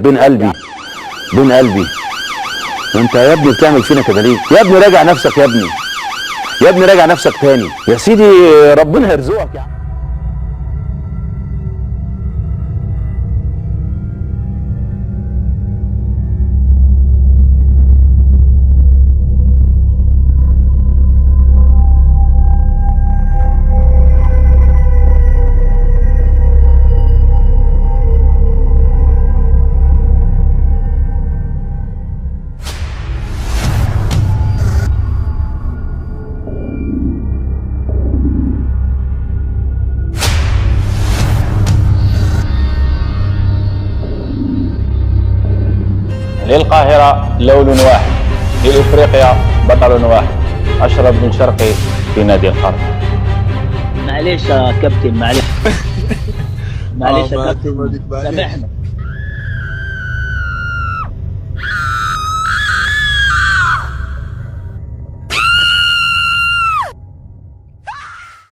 بين قلبي بين قلبي. انت يا ابني بتعمل فينا كده ليه؟ يا ابني راجع نفسك يا ابني، يا ابني راجع نفسك تاني يا سيدي، ربنا يرزقك يا عم. للقاهرة لون واحد، لإفريقيا بطل واحد. أشرف بن شرقي في نادي القرن. معليش يا كابتن، معليش معليش يا كابتن، سامحنا.